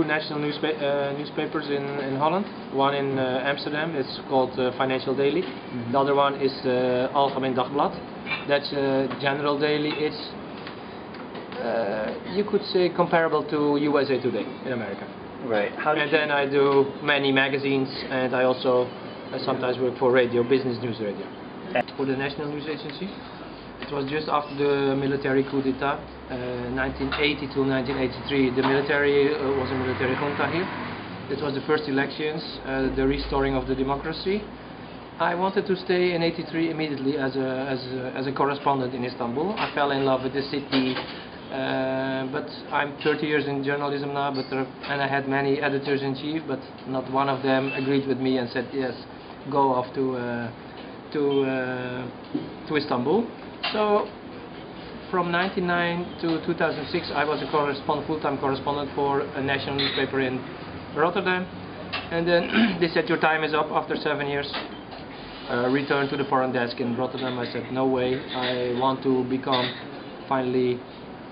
national newspapers in Holland. One in Amsterdam, it's called Financial Daily. The other one is Algemeen Dagblad. That's general daily. It's you could say comparable to USA Today in America. Right. And then I do many magazines, and I also sometimes work for radio, business news radio. For the National News Agency. It was just after the military coup d'etat, 1980 to 1983. The military was a military junta here. It was the first elections, the restoring of the democracy. I wanted to stay in '83 immediately as a correspondent in Istanbul. I fell in love with the city, but I'm 30 years in journalism now. And I had many editors-in-chief, but not one of them agreed with me and said yes, go off to Istanbul. So from 1999 to 2006 I was a full-time correspondent for a national newspaper in Rotterdam, and then they said your time is up after 7 years. Return to the foreign desk in Rotterdam. I said no way, I want to finally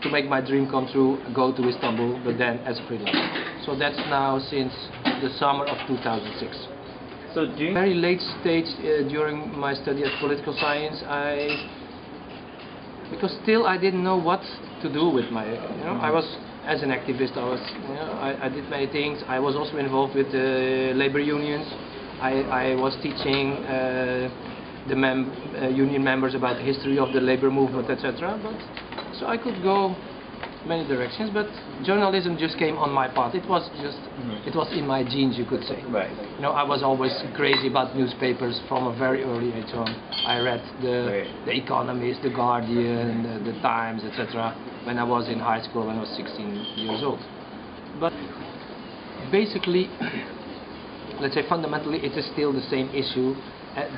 to make my dream come true, go to Istanbul, but then as a freelancer. So that's now since the summer of 2006. So very late stage during my study of political science, because still I didn't know what to do with my, I was, as an activist, I did many things. I was also involved with the labor unions. I was teaching the union members about the history of the labor movement, etc. So I could go many directions, but journalism just came on my path. It was just, it was in my genes, you could say. Right. I was always crazy about newspapers from a very early age on. I read the Economist, the Guardian, the Times, etc. when I was in high school, when I was 16 years old. But basically, let's say fundamentally, it is still the same issue.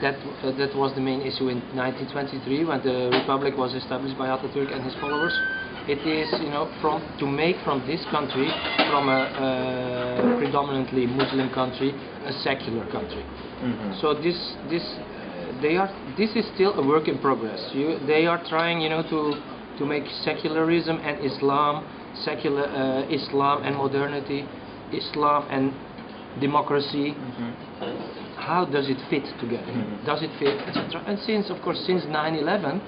That was the main issue in 1923 when the Republic was established by Atatürk and his followers. It is, to make from this country, from a predominantly Muslim country, a secular country. So this is still a work in progress. They are trying, to make secularism and Islam, Islam and modernity, Islam and democracy. How does it fit together? Does it fit, etc. And since 9/11.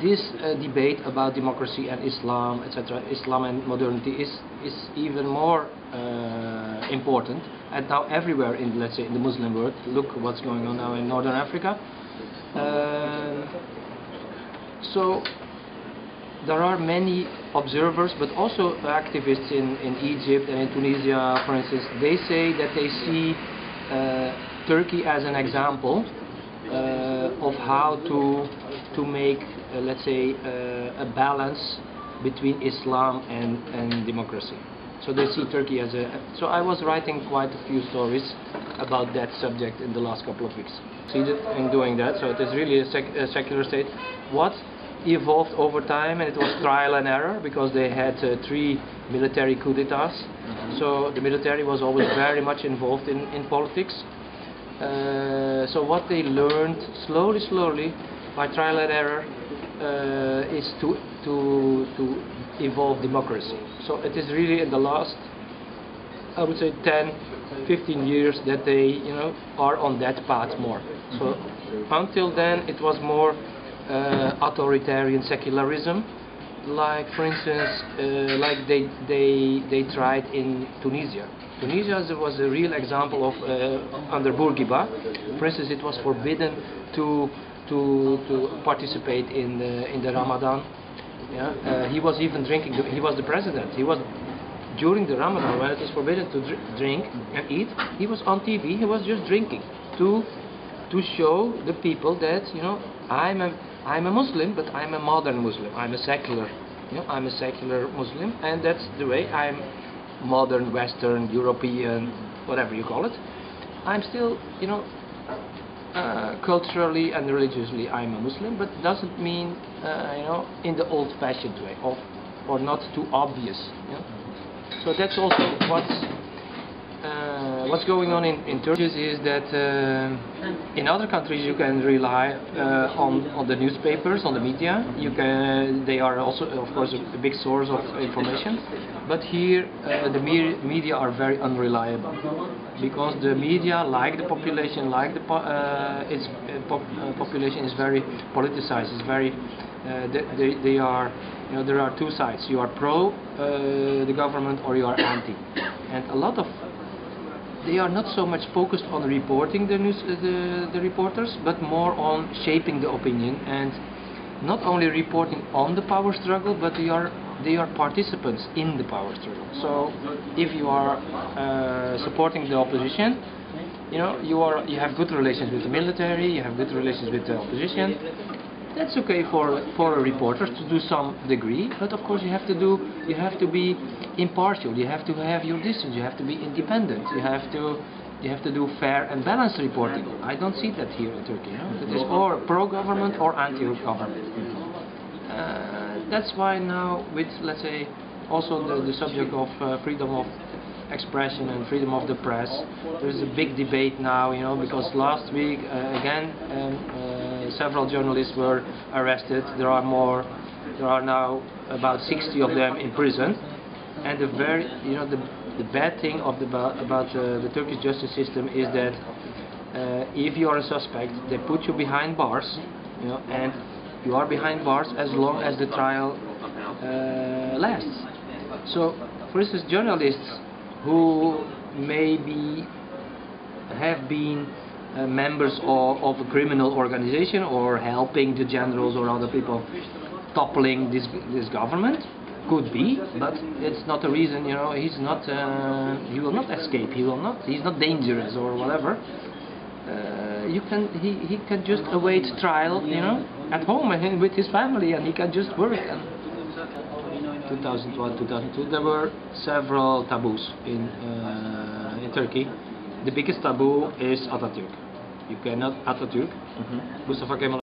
This debate about democracy and Islam, etc., Islam and modernity is even more important. And now everywhere in, let's say, in the Muslim world, look what's going on now in Northern Africa. So there are many observers, but also activists in Egypt and in Tunisia, for instance. They say that they see Turkey as an example of how to make, let's say, a balance between Islam and democracy. So they see Turkey as a... So I was writing quite a few stories about that subject in the last couple of weeks. Succeeded in doing that, so it is really a secular state. What evolved over time, and it was trial and error, because they had 3 military coups d'etats. So the military was always very much involved in politics. So what they learned slowly, by trial and error, is to evolve democracy. So it is really in the last, I would say, 10-15 years that they, are on that path more. So until then, it was more authoritarian secularism, like, for instance, like they tried in Tunisia. Tunisia was a real example of under Bourguiba. For instance, it was forbidden to participate in the Ramadan. He was even drinking. He was the president. He was during the Ramadan when it is forbidden to drink and eat. He was on TV. He was just drinking to show the people that I'm a Muslim, but I'm a modern Muslim. I'm a secular. I'm a secular Muslim, and that's the way I'm modern, Western, European, whatever you call it. I'm still, culturally and religiously I'm a Muslim, but doesn't mean, in the old-fashioned way, or not too obvious. So that's also what what's going on in Turkey is that in other countries you can rely on the newspapers, on the media. They are also, of course, a big source of information. But here the media are very unreliable, because the media, like the population, population is very politicized. It's very they are, you know, there are two sides. You are pro the government, or you are anti, and a lot of they are not so much focused on reporting the news, the reporters, but more on shaping the opinion, and not only reporting on the power struggle, but they are participants in the power struggle. So if you are supporting the opposition, you know, you have good relations with the military, you have good relations with the opposition. That's okay for a reporter to do some degree, but of course you have to be impartial. You have to have your distance. You have to be independent. You have to do fair and balanced reporting. I don't see that here in Turkey. You know? It is or pro-government or anti-government. That's why now, with, let's say, also the subject of freedom of expression and freedom of the press, there is a big debate now. You know, because last week again. Several journalists were arrested. There are now about 60 of them in prison. And the bad thing about the Turkish justice system is that if you are a suspect, they put you behind bars, you know, and you are behind bars as long as the trial lasts. So, for instance, journalists who maybe have been members of a criminal organization, or helping the generals or other people toppling this government, could be, but it's not a reason. You know, he's not. He will not escape. He's not dangerous or whatever. He can just await trial. You know, at home and with his family, and he can just work. And 2001, 2002, there were several taboos in Turkey. The biggest taboo is Atatürk. You cannot Atatürk. Mustafa Kemal